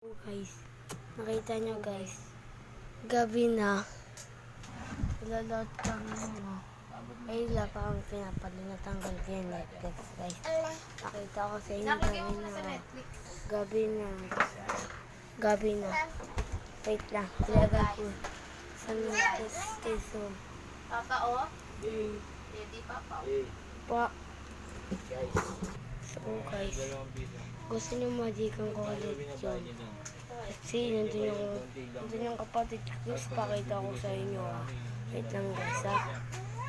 Oh guys, nakita nyo guys, gabi na, ilalot kami mo. Ay, wala pa kami pinapalo, natanggal ko yung Netflix guys. Nakita ko sa inyo gabi na. Wait lang, ilagay ko sa Netflix so. Papa, oh? Ready, Papa? Pa. So guys, gusto nyo majikan ko ulit yun. Kasi nandun yung kapatid ko. Guys, pakita ko sa inyo Wait lang guys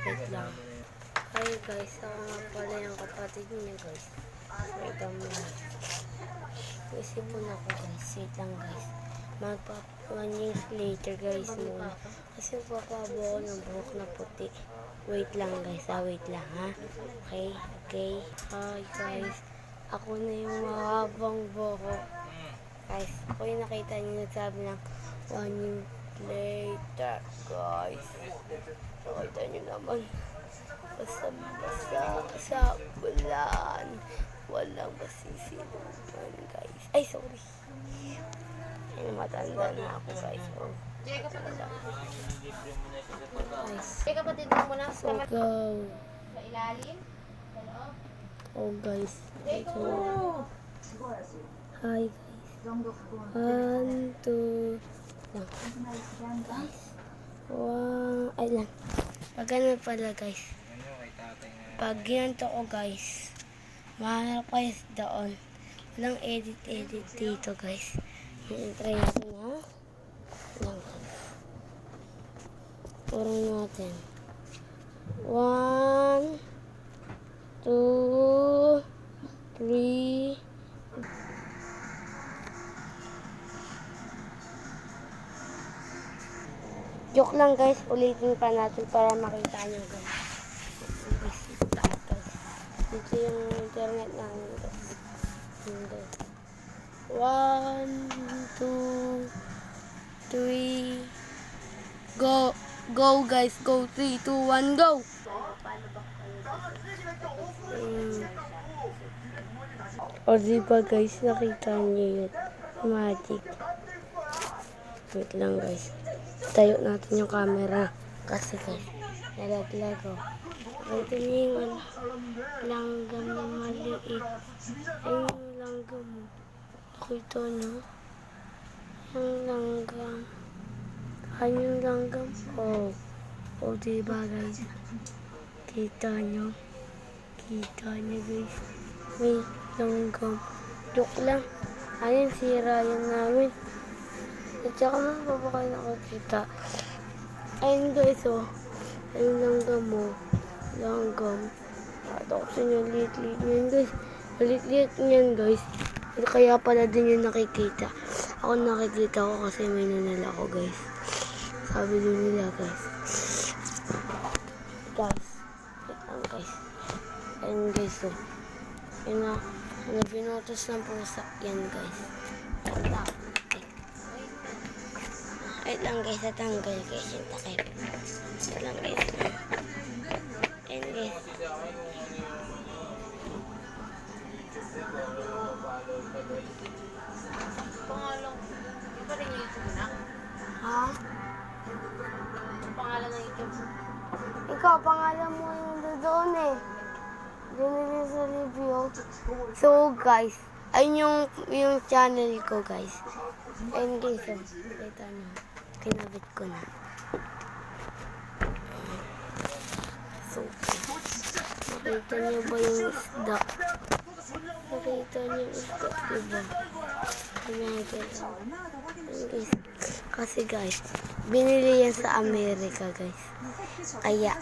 Wait lang. Hi guys, ako nga pala yung kapatid niya guys. Wait lang guys. Isipon ako guys. Wait lang guys. 1 years later guys muna. Kasi papabuo ko ng buhok na puti. Wait lang guys wait lang Okay. Hi guys. Ako na yung mahabang buhok. Guys, ako yung nakita niyo nagsabi ng 1 year later guys. Nakita niyo naman. Basa-basa sa bulan. Walang masisiluman guys. Ay, sorry. Ay, matanda na ako guys. Jay, kapatid mo. Guys. Jay, kapatid mo muna. So, go. Sa ilalim. Sa loob. Oh guys. Jay, Ito. go! Hi guys. 1, 2 lang. Guys. 1. Ay lang. Pag ganun pala guys. Pag ginanto ko guys. Mahanap kayo doon. Walang edit dito guys. Try natin lang. Puro natin. 1, 2, 3. Joke lang guys, ulitin pa natin para makita nyo guys. Dito yung internet namin guys. 1, 2, 3. Go guys, go. 3, 2, 1, go! O diba guys, nakita niyo yun. Magic. Wait lang guys. Tayo natin yung camera. Kasi guys, nalaglag Nakita niyo yung langgam na maliit. Ayun yung langgam mo. Nakita niyo? Yung langgam. Ayun yung langgam. Oh diba guys? Kita niyo? Kita niyo guys? May langgam. Joke lang. Ayun, sira yun namin. At saka naman pa ba kayo nakakita? Ayun guys, ayun langgam mo. Langgam. Atoksin yung liit-liit niyan guys. Liit-liit niyan guys. Kaya pala din yung nakikita. Ako nakikita ko kasi may nanala ko guys. Sabi din nila guys. Guys. Wait lang guys. Ayun guys Ayun na. Binotos ng pusa. Yan guys. Wait lang guys, natanggal guys yung takip. Wait lang guys. Ayan guys. Pangalan. Yung pa rin yung YouTube na? Ha? Yung pangalan ng YouTube. Ikaw, pangalan mo yung doon Dinili sa review. So guys, ayun yung channel ko guys. Ayun guys, kita nyo. Kinabit ko na. So, nakita niyo ba yung isda? Nakita niyo yung isda, diba? Guys. Kasi guys, binili yan sa Amerika guys. Kaya,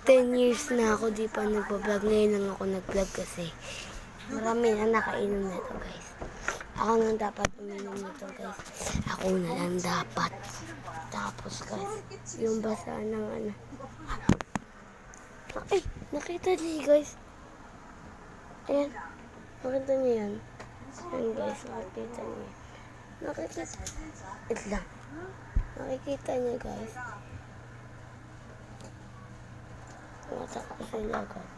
10 years na ako di pa nagpa-vlog. Ngayon lang ako nag-vlog kasi marami na nakainom na ito guys. Ako na dapat uminom nito guys. Ako na lang dapat. Tapos guys, yung basa ng Ay, nakita niyo guys. Ayan. Nakita niyo yan. Ayan guys, nakita niyo. Ito lang. Nakikita niyo guys. Watak ko sila guys.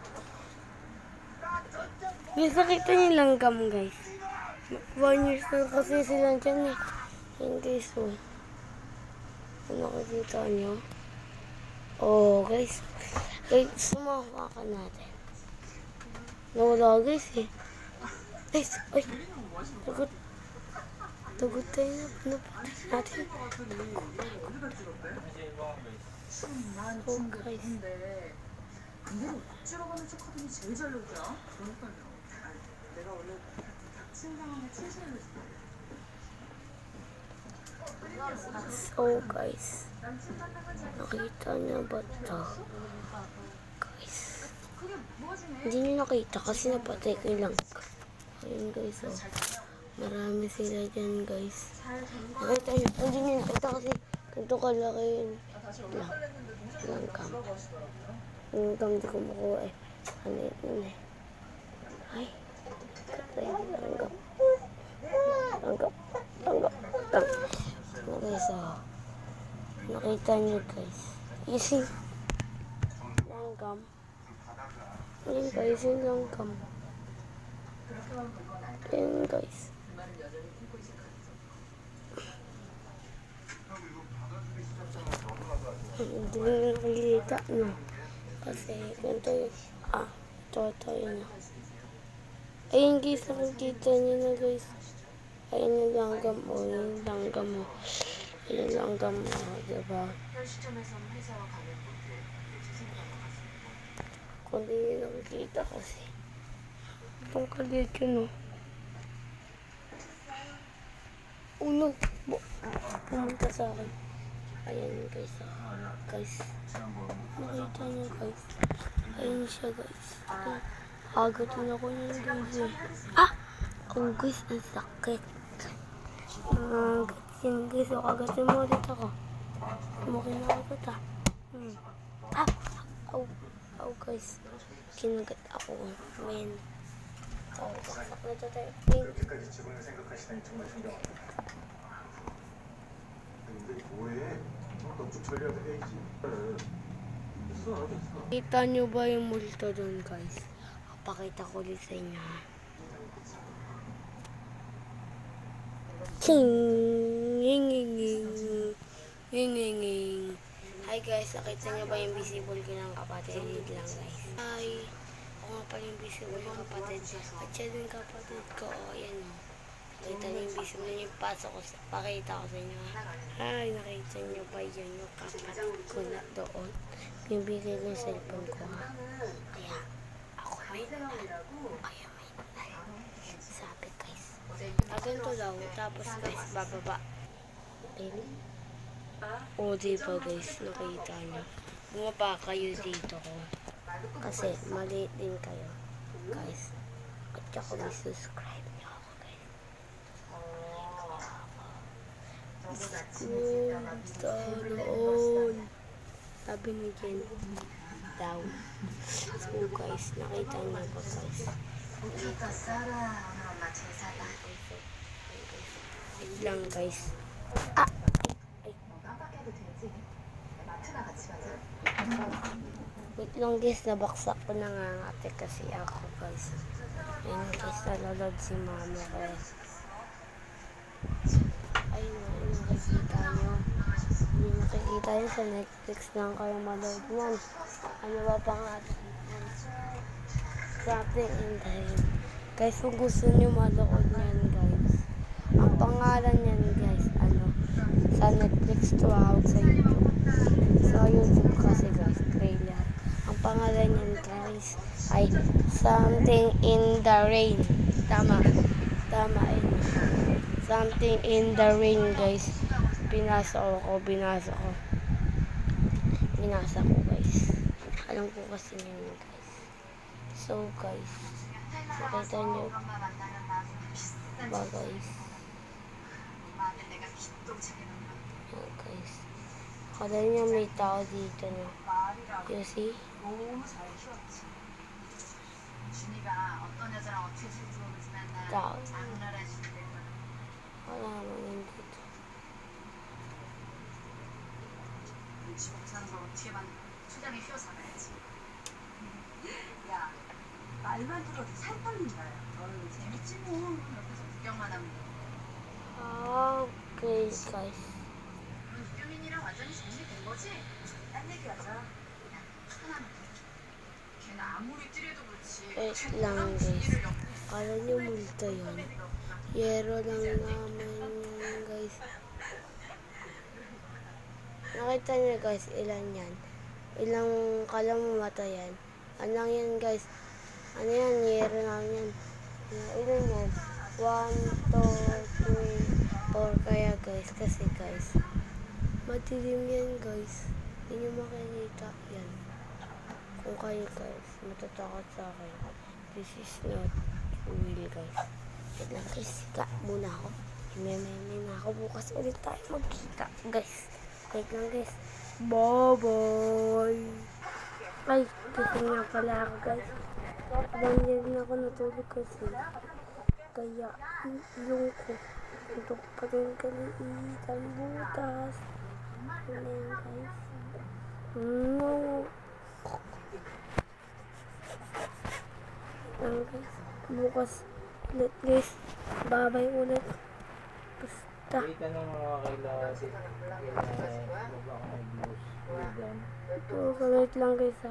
Guys, nakita niyo yung langgam guys. 1 years na kasi sila dyan eh. Ayun guys, oh. Ano nakikita nyo? Oh, guys. Guys, sumawa ka natin. Nawala guys eh. Guys, ay. Tagot. Tagot tayo na. Napatay natin. Oh, guys. 이대로 억지로 가는 척 하더니 제일 잘 놀더라. 그러니까요. 내가 원래 닥친 상황에 최선을 So, guys. Nakita niyo ba ito? Guys. Hindi niyo nakita kasi napatay ko lang. Ayun guys, oh. Marami sila dyan, guys. Nakita niyo. Hindi niyo nakita kasi ganito kalaki yun. Langkam. Langkam di ko makuha eh. Ano yun eh. Ay. Katay. Langgam. Langgam. Langgam. Langgam. Ano guys, oh. Nakita niyo guys. You see? Langgam. Ayun guys, yung langgam. Ayun guys. Hindi na nakikita, no? Kasi, ganito yun. Ito yun. Ayun guys, nakikita niyo na guys. Ayun yung langgam, oh. Yung langgam, oh. Ayun yung langgam, oh. Diba? Kung di nyo nakikita kasi. Itong kaliit yun, oh. Uno. Pumunta sa akin. Ayan guys, oh. Guys. Nakita nyo guys. Ayun siya guys. Agatin ako yun guys, eh. Oh guys, ang sakit. Agatin guys, oh. Agatin mo ulit ako. Mukin na agad, ah. Oh guys. Kinagat ako. Man. Saksak na ito tayo. 이렇게까지 지분을 생각하시다니 정말 신기하다. 근데 뭐해? 넌쭉 전략을 해야지. 됐어, 됐어. Kita nyo ba yung multo doon guys? Pakita ko ulit sa inyo. Ching! Nginginging. Hi guys, nakita nyo ba yung visible ko ng kapatid lang guys? Hi! Ako nga pala yung visible yung kapatid. At siya din kapatid ko. O, yan o. Nakita nyo yung visible yung pasok ko. Pakita ko sa inyo. Hi, nakita nyo ba yun yung kapatid ko na doon? Yung bigay ng cellphone ko ha. Kaya, ako may kaya may sabi guys. Ganito daw. Tapos guys, bababa. Really? O, diba guys, nakita nyo. Bumaba kayo dito ko. Kasi maliit din kayo. Guys. At saka may subscribe nyo ako guys. Doon. Sabi ni Jen. Daw. So guys, nakita nyo ba guys? Wait lang guys. Wait lang guys, nabaksak ko na nga ate kasi ako guys. Ayun guys, nalalod si mama ko. Ayun na, nakikita nyo. Hindi nakikita nyo sa Netflix lang kayo malood nun. Ano ba pangalan? Something in the Rain. Guys, kung gusto nyo malood nyan guys. Ang pangalan nyan guys, sa Netflix tumawag sa YouTube. Sa YouTube kasi guys, trailer. Ang pangalan niyan guys ay Something in the Rain. Tama yun. Something in the Rain guys. Binasa ko guys. Alam ko kasi yun guys. So guys, nakita nyo ba guys? Oh guys. Akala niya may tao dito na. You see? Tao. Wala naman yun dito. 야, 말만 들어도 살 떨린다. 재밌지 뭐. 옆에서 걱정만 하면 돼. Okay, guys. 유민이랑 완전히 정리된 거지? 딴 얘기하자. 편하면 돼. 걔는 아무리 찌려도 그렇지. Wait lang, guys. Kala nyo multo yun. Yero lang naman yan, guys. Nakita nyo, guys, ilan yan? Ilang kala mo mata yan? Ano yan, guys? Ano yan? Yero lang yan. Ilan yan? 1, 2, 3, 4. Kaya, guys, kasi, guys, madilim yan, guys. Hindi nyo makikita yan. Kung kayo, guys, matatakot sa akin. This is not real, guys. Wait lang, guys. Sika muna ako. Meme na ako. Bukas ulit tayo magkita, guys. Wait lang, guys. Bye-bye. Ay, gising na pala ako, guys. Dahil na ako natulog kasi. Kaya, yung ko. Ito pa rin kaliitan butas. Ano yan, guys? Guys, bukas ulit, guys. Babay ulit. Basta. Wait na lang mga kaila baba ko mag-use. Wait lang, guys,